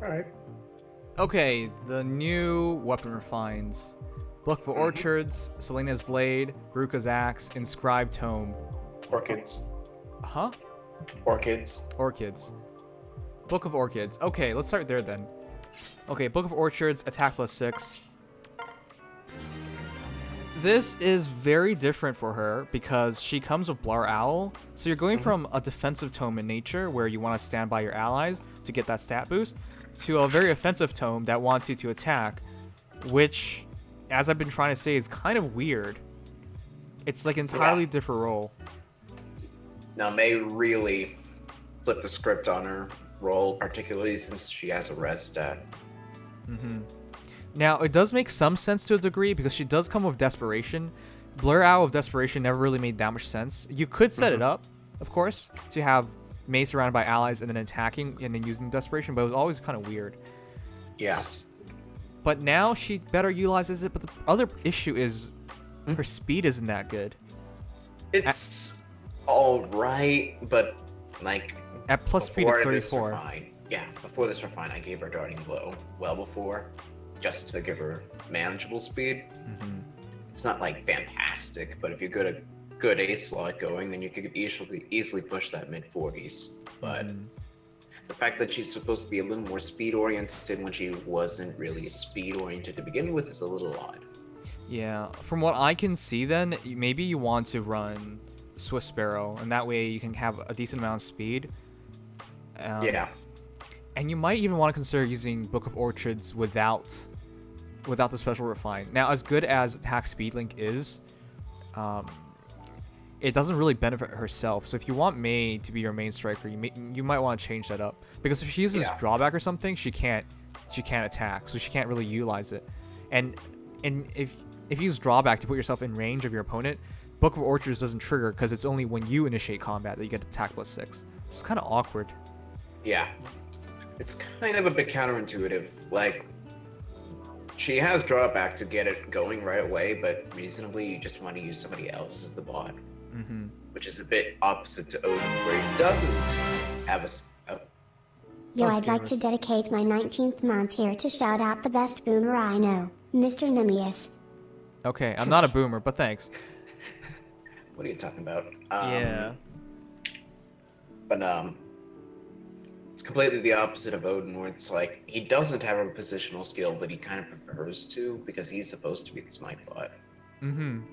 Alright. Okay, the new weapon refines. Book of Orchids, Selena's Blade, Beruka's Axe, Inscribed Tome. Orchids. Huh? Orchids. Orchids. Book of Orchids. Okay, let's start there then. Okay, Book of Orchids, attack +6. This is very different for her because she comes with Blar Owl. So you're going from a defensive tome in nature where you want to stand by your allies to get that stat boost to a very offensive tome that wants you to attack, which, as I've been trying to say, is kind of weird. It's like entirely different role. Now, May really flipped the script on her role, particularly since she has a res stat. Now, it does make some sense to a degree because she does come with Desperation. Blur Owl of Desperation never really made that much sense. You could set it up, of course, to have May surrounded by allies and then attacking and then using Desperation, but it was always kind of weird. Yeah. But now she better utilizes it, but the other issue is her speed isn't that good. It's alright, but like... At plus speed, it's 34. Yeah, before this refine, I gave her Darting Blow well before, just to give her manageable speed. It's not like fantastic, but if you get a good A slot going, then you could easily push that mid-40s. But the fact that she's supposed to be a little more speed-oriented when she wasn't really speed-oriented to begin with is a little odd. Yeah, from what I can see then, maybe you want to run Swift Sparrow, and that way you can have a decent amount of speed. Yeah. And you might even want to consider using Book of Orchids without the special refine. Now, as good as attack speed link is, it doesn't really benefit herself. So if you want May to be your main striker, you might want to change that up, because if she uses drawback or something, she can't attack, so she can't really utilize it. And if you use drawback to put yourself in range of your opponent, Book of Orchids doesn't trigger because it's only when you initiate combat that you get attack +6. It's kind of awkward. Yeah. It's kind of a bit counterintuitive. Like, she has drawback to get it going right away, but reasonably you just want to use somebody else as the bot. Which is a bit opposite to Odin, where he doesn't have a Yo, I'd like to dedicate my 19th month here to shout out the best boomer I know, Mr. Nemius. Okay, I'm not a boomer, but thanks. What are you talking about? Yeah. But it's completely the opposite of Odin, where it's like he doesn't have a positional skill, but he kind of prefers to because he's supposed to be the smite bot.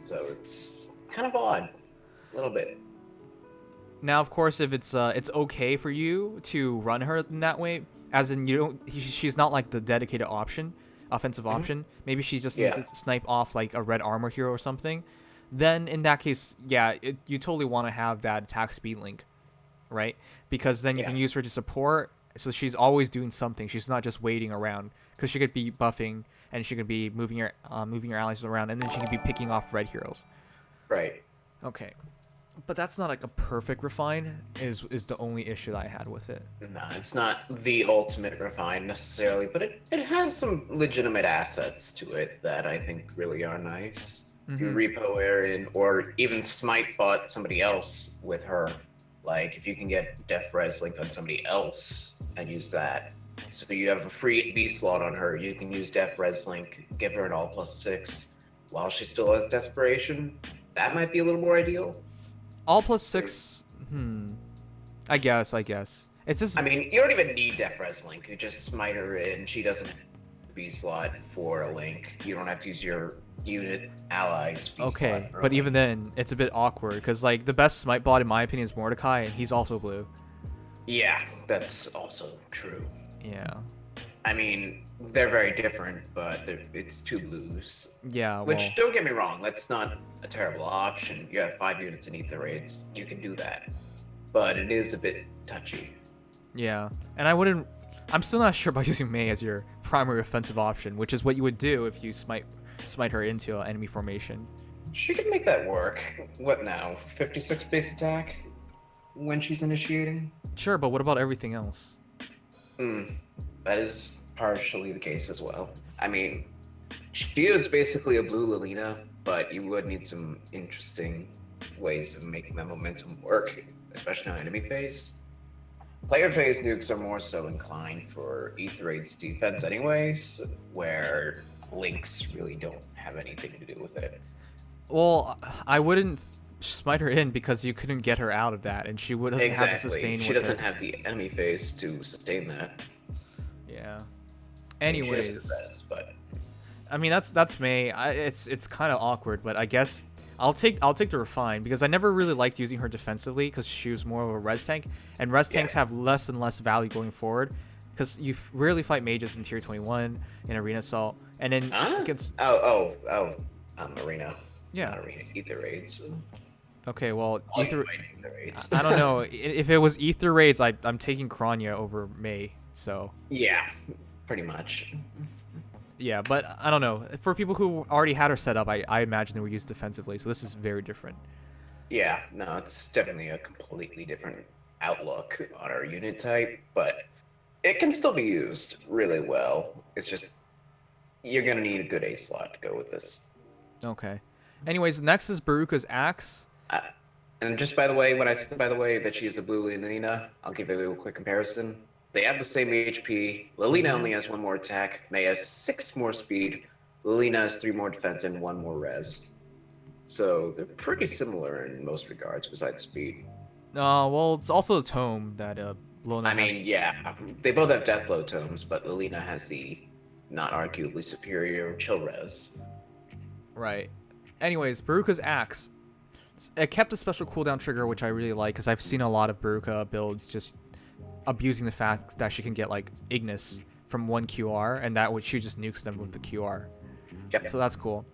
So it's kind of odd, a little bit. Now, of course, if it's okay for you to run her in that way, as in she's not like the dedicated option, offensive option. Maybe she just needs to snipe off like a red armor hero or something. Then in that case, yeah, you totally want to have that attack speed link, right? Because then you can use her to support, so she's always doing something. She's not just waiting around, because she could be buffing and she could be moving your allies around, and then she could be picking off red heroes. Right. Okay. But that's not like a perfect refine, is the only issue that I had with it. No, it's not the ultimate refine necessarily, but it has some legitimate assets to it that I think really are nice. You repo Aaron, or even smite bot somebody else with her. Like, if you can get Def Res Link on somebody else and use that. So you have a free B slot on her, you can use Def Res Link, give her an all +6 while she still has Desperation. That might be a little more ideal. All +6, I guess. It's just... I mean, you don't even need Def Res Link. You just smite her in. She doesn't have a B slot for a link. You don't have to use your unit allies B okay, slot but even then, it's a bit awkward, because like the best smite bot in my opinion is Mordecai, and he's also blue. Yeah, that's also true. Yeah. I mean, they're very different, but it's two blues. Yeah, Which, don't get me wrong, that's not a terrible option. You have 5 units in ether raids, you can do that. But it is a bit touchy. Yeah, and I'm still not sure about using May as your primary offensive option, which is what you would do if you smite her into an enemy formation. She can make that work. What now? 56 base attack when she's initiating? Sure, but what about everything else? That is partially the case as well. I mean, she is basically a Blue Lilina, but you would need some interesting ways of making that momentum work, especially on enemy phase. Player phase nukes are more so inclined for Ether Raid's defense anyways, where links really don't have anything to do with it. Well, I wouldn't smite her in because you couldn't get her out of that, and she doesn't have the sustain. She doesn't have the enemy phase to sustain that. Yeah. Anyways, Anyways, but I mean that's May. It's kind of awkward, but I guess I'll take the refine because I never really liked using her defensively because she was more of a res tank, and res tanks have less and less value going forward because you rarely fight mages in tier 21 in arena assault, and then against arena. Yeah. Not arena, Ether Raids. Okay, well, Ether Raids. I don't know. If it was Ether Raids, I'm taking Kranya over May, so... Yeah, pretty much. Yeah, but I don't know. For people who already had her set up, I imagine they were used defensively, so this is very different. Yeah, no, it's definitely a completely different outlook on our unit type, but it can still be used really well. It's just, you're going to need a good A slot to go with this. Okay. Anyways, next is Beruka's Axe. And just by the way, when I said by the way that she is a Blue Lilina, I'll give you a quick comparison. They have the same HP. Lilina only has 1 more attack. May has 6 more speed. Lilina has 3 more defense and 1 more res. So they're pretty similar in most regards besides speed. Well, it's also the Tome that Lilina has. Yeah, they both have Deathblow tomes, but Lilina has the not arguably superior chill res. Right. Anyways, Beruka's Axe. It kept a special cooldown trigger, which I really like, because I've seen a lot of Beruka builds just abusing the fact that she can get, like, Ignis from 1 QR, and that she just nukes them with the QR. Yep. So that's cool.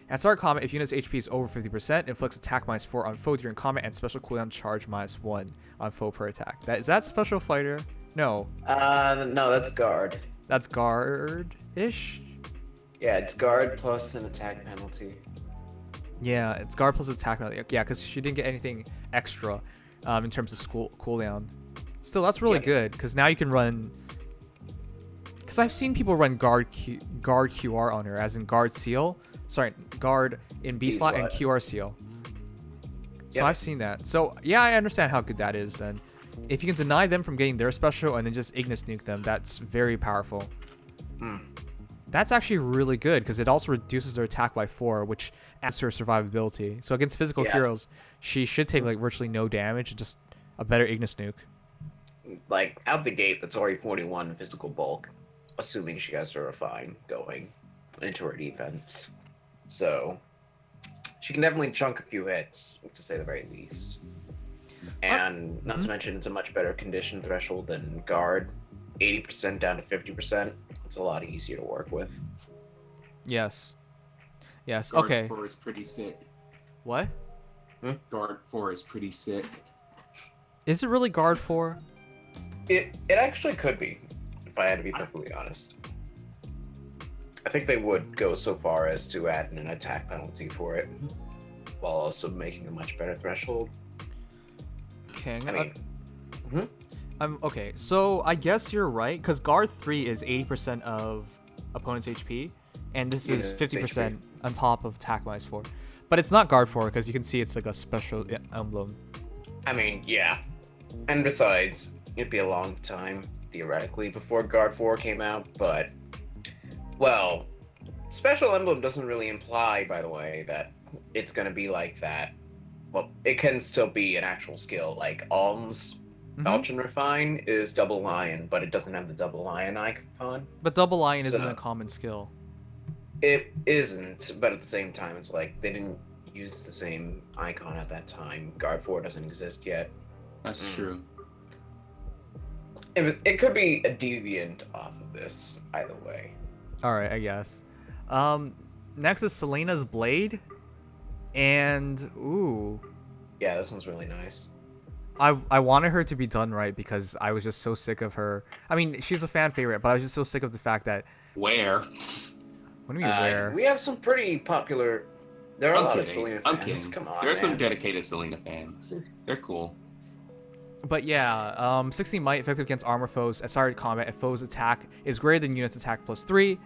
At start combat, if unit's HP is over 50%, inflicts attack -4 on foe during combat, and special cooldown charge -1 on foe per attack. Is that special fighter? No. No, that's guard. That's guard-ish? Yeah, it's guard plus an attack penalty. Yeah, it's guard plus attack penalty. Yeah, because she didn't get anything extra in terms of cooldown. Still, that's really good, because now you can run... Because I've seen people run guard QR on her, as in guard seal. Sorry, guard in B slot and QR seal. So I've seen that. So, yeah, I understand how good that is, and if you can deny them from getting their special and then just Ignis nuke them, that's very powerful. That's actually really good because it also reduces their attack by 4, which adds to her survivability. So against physical heroes, she should take like virtually no damage, just a better Ignis nuke. Like out the gate, that's already 41 physical bulk, assuming she has her refine going into her defense. So she can definitely chunk a few hits, to say the very least. And not to mention, it's a much better condition threshold than guard. 80% down to 50%. It's a lot easier to work with. Yes. Yes. Guard okay. 4 is pretty sick. What? Guard 4 is pretty sick. Is it really guard 4? It actually could be, if I had to be perfectly honest. I think they would go so far as to add an attack penalty for it, while also making a much better threshold. Okay. Okay. So I guess you're right, because guard 3 is 80% of opponent's HP, and this is 50% on top of attack -4. But it's not guard 4, because you can see it's like a special emblem. I mean, yeah. And besides, it'd be a long time, theoretically, before guard 4 came out, but, well, special emblem doesn't really imply, by the way, that it's going to be like that. Well, it can still be an actual skill, like Alm's Weapon Refine is double lion, but it doesn't have the double lion icon. But double lion isn't a common skill. It isn't, but at the same time, it's like they didn't use the same icon at that time. Guard 4 doesn't exist yet. That's true. It could be a deviant off of this, either way. Alright, I guess. Next is Selena's Blade. And, ooh. Yeah, this one's really nice. I wanted her to be done right because I was just so sick of her. I mean, she's a fan favorite, but I was just so sick of the fact that... Where? What do you mean where? We have some pretty popular... There are a lot of Selena fans. I'm kidding. Come on, There are some man. dedicated Selena fans. They're cool. But yeah, 16 might effective against armor foes at start of combat if foes attack is greater than unit's attack +3,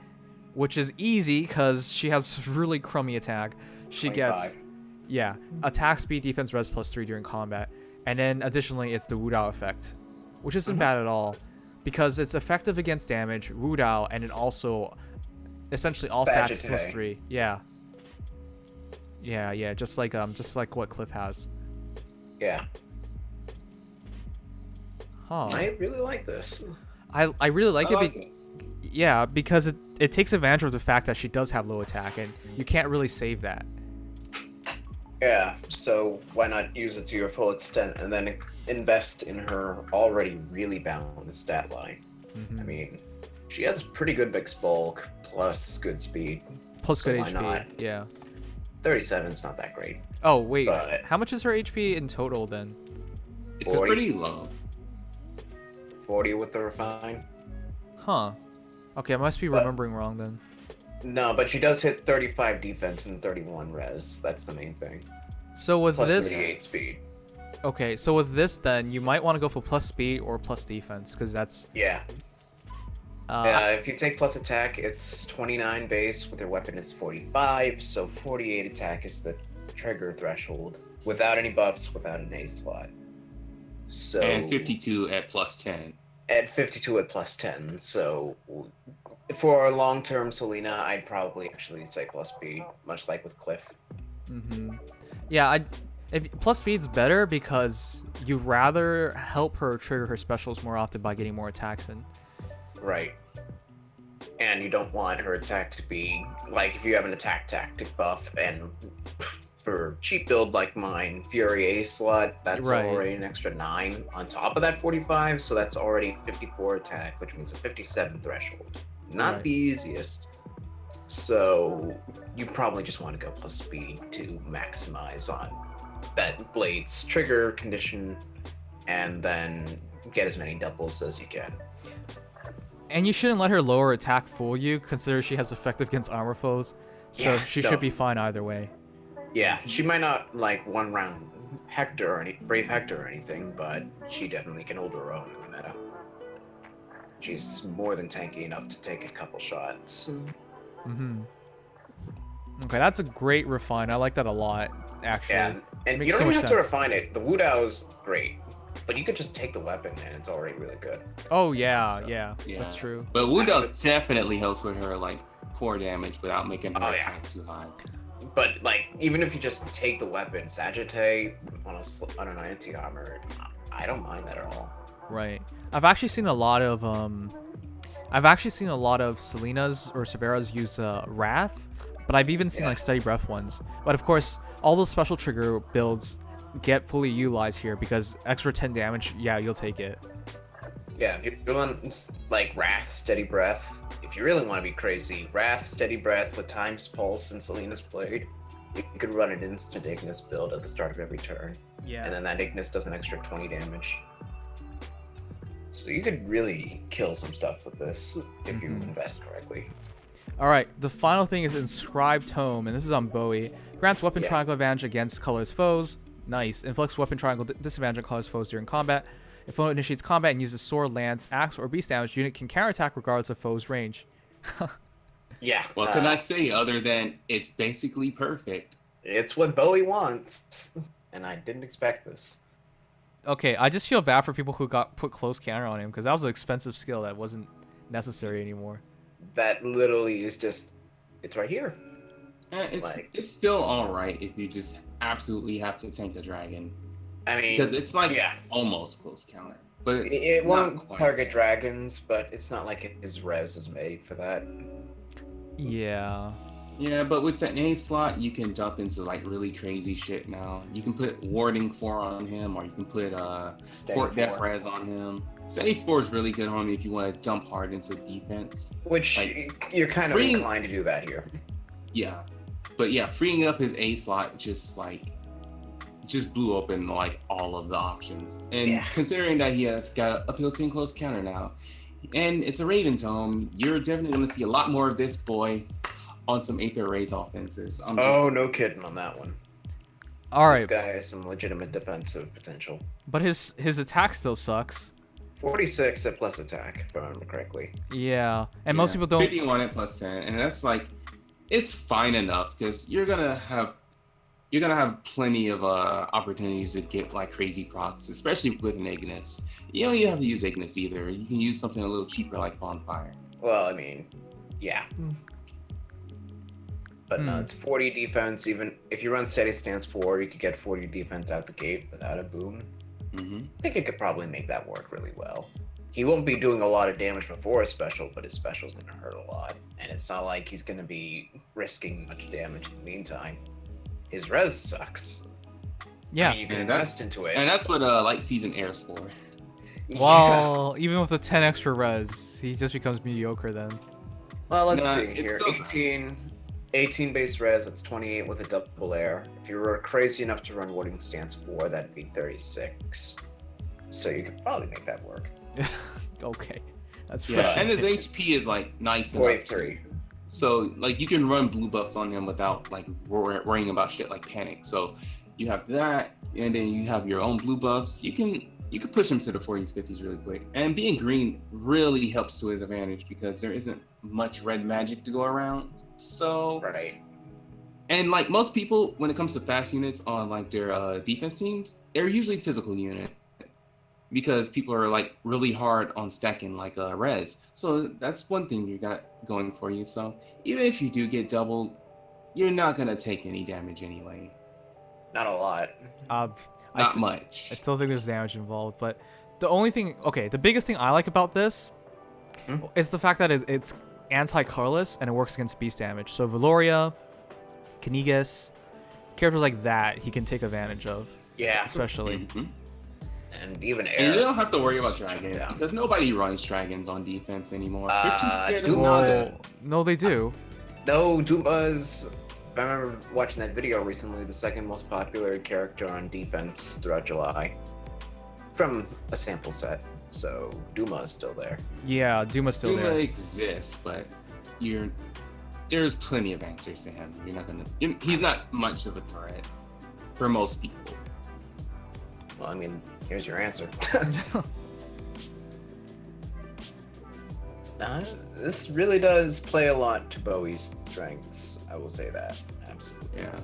which is easy because she has really crummy attack. She 25. gets, attack speed, defense, res +3 during combat. And then additionally, it's the Wu Dao effect. which isn't bad at all, because it's effective against damage, Wudao, and it also essentially all stats +3. Yeah. Yeah, just like what Cliff has. Yeah. Huh. I really like this. I really like I it. Yeah, because it takes advantage of the fact that she does have low attack, and you can't really save that. Yeah, so why not use it to your full extent and then invest in her already really balanced stat line? I mean, she has pretty good mixed bulk plus good speed. Plus good why HP. not? Yeah. 37's not that great. Oh wait, But how much is her HP in total then? It's 40. pretty low. 40 with the refine. Huh. Okay, I must be remembering wrong then. No, but she does hit 35 defense and 31 res. That's the main thing. So with Plus this, 38 speed. okay, so with this then you might want to go for plus speed or plus defense, because that's Yeah. If you take plus attack, it's 29 base. With her weapon, it's 45. So 48 attack is the trigger threshold. Without any buffs, without an A slot. So And 52 at +10. At 52 at +10. So for a long-term Selena, I'd probably actually say plus speed, much like with Cliff. Yeah, if plus speed's better because you'd rather help her trigger her specials more often by getting more attacks in. Right. And you don't want her attack to be like if you have an attack tactic buff and for cheap build like mine, Fury A slot, that's already an extra 9 on top of that 45, so that's already 54 attack, which means a 57 threshold. Not the easiest. So you probably just want to go plus speed to maximize on that blade's trigger condition and then get as many doubles as you can. And you shouldn't let her lower attack fool you, considering she has effective against armor foes. So she should be fine either way. Yeah, she might not like one round Hector or Brave Hector or anything, but she definitely can hold her own in the meta. She's more than tanky enough to take a couple shots. Okay, that's a great refine. I like that a lot, actually. Yeah, and you don't even have to refine it. The Wudao is great, but you could just take the weapon and it's already really good. Oh yeah, yeah, that's true. But Wudao definitely helps with her like core damage without making her attack too high. But like, even if you just take the weapon, Sagittae on an anti-armor, I don't mind that at all. Right. I've actually seen a lot of Selena's or Severa's use Wrath, but I've even seen like Steady Breath ones. But of course, all those special trigger builds get fully utilized here because extra 10 damage, yeah, you'll take it. Yeah, if you're doing like Wrath, Steady Breath, if you really want to be crazy, Wrath, Steady Breath with Time's Pulse and Selena's Blade, you could run an instant Ignis build at the start of every turn. Yeah. And then that Ignis does an extra 20 damage. So you could really kill some stuff with this if you invest correctly. Alright, the final thing is Inscribed Tome, and this is on Boey. Grants weapon triangle advantage against colorless foes. Nice. Inflicts weapon triangle disadvantage on colorless foes during combat. If opponent initiates combat and uses sword, lance, axe, or beast damage, unit can counterattack regardless of foe's range. Yeah. What can I say other than it's basically perfect? It's what Boey wants. And I didn't expect this. Okay, I just feel bad for people who got put close counter on him because that was an expensive skill that wasn't necessary anymore. That literally is just, it's right here. It's still alright if you just absolutely have to tank a dragon. I mean, because it's like almost close counter, but it won't target dragons, but it's not like his res is made for that. Yeah. Yeah, but with the A slot, you can jump into like really crazy shit now. You can put Warding 4 on him, or you can put Fort Def Res on him. Steady 4 is really good on me if you want to jump hard into defense. Which you're kind of inclined to do that here. Yeah, but yeah, freeing up his A slot just blew open like all of the options. And considering that he has got a built-in close counter now, and it's a Raven Tome, you're definitely going to see a lot more of this boy on some Aether Raids offenses. No kidding on that one. All right. This guy has some legitimate defensive potential. But his attack still sucks. 46 at plus attack, if I remember correctly. Yeah, and most people don't. 51 at plus 10, and that's like, it's fine enough because you're gonna have you're gonna have plenty of opportunities to get like crazy procs, especially with an Ignis. You don't even have to use Ignis either. You can use something a little cheaper like Bonfire. Well, I mean, yeah. But no, it's 40 defense. Even if you run Steady Stance 4, you could get 40 defense out the gate without a boom. I think it could probably make that work really well. He won't be doing a lot of damage before a special, but his special's gonna hurt a lot. And it's not like he's gonna be risking much damage in the meantime. His res sucks. Yeah. I mean, you can invest into it. And that's what Light Season Air's for. Well, even with the 10 extra res, he just becomes mediocre then. Well, let's see here. 18 base res, that's 28 with a double air. If you were crazy enough to run Warding Stance 4, that'd be 36. So you could probably make that work. Okay. That's and his HP is like nice enough. 43. So like you can run blue buffs on him without like worrying about shit like panic. So you have that, and then you have your own blue buffs. You can push him to the 40s, 50s really quick. And being green really helps to his advantage because there isn't much red magic to go around. So and like most people, when it comes to fast units on like their defense teams, they're usually physical unit because people are like really hard on stacking like res. So that's one thing you got going for you. So even if you do get doubled, you're not gonna take any damage anyway. Not a lot. Not much. I still think there's damage involved, but the only thing, the biggest thing I like about this is the fact that it's anti-colorless and it works against beast damage. So Valoria, Knigas, characters like that he can take advantage of. Yeah. Especially. And even air. And you don't have to worry about dragons because nobody runs dragons on defense anymore. They're too scared of No, they do. No, Duma's. I remember watching that video recently, the second most popular character on defense throughout July. From a sample set. So Duma is still there. Yeah, Duma's still there. Duma exists, but there's plenty of answers to him. He's not much of a threat for most people. Well, I mean, here's your answer. This really does play a lot to Bowie's strengths. I will say that. Absolutely. Yeah.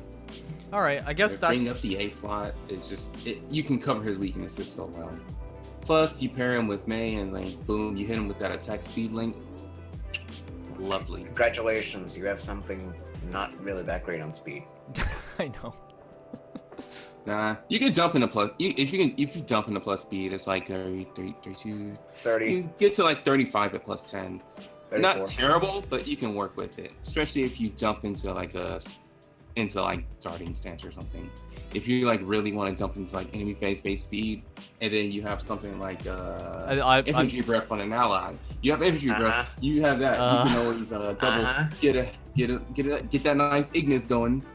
All right, I guess that's... Freeing up the A slot is just... you can cover his weaknesses so well. Plus, you pair him with May and like, boom, you hit him with that attack speed link. Lovely. Congratulations, you have something not really that great on speed. I know. Nah, you can dump in a plus. If you dump in a plus speed, it's like 33, 32, 30. You get to like 35 at plus 10. 34. Not terrible, but you can work with it, especially if you jump into like darting stance or something. If you like really want to dump into like enemy phase based speed, and then you have something like infantry breath on an ally. You have infantry breath. You have that. You can always double get that nice Ignis going.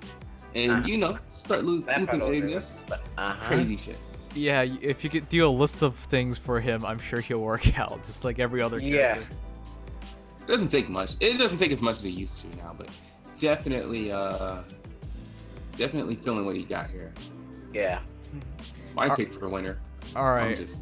And start looping Ignis. Crazy shit. Yeah, if you could do a list of things for him, I'm sure he'll work out, just like every other character. It doesn't take much. It doesn't take as much as it used to now, but definitely feeling what he got here. Yeah. My pick for winner. All right. I'm just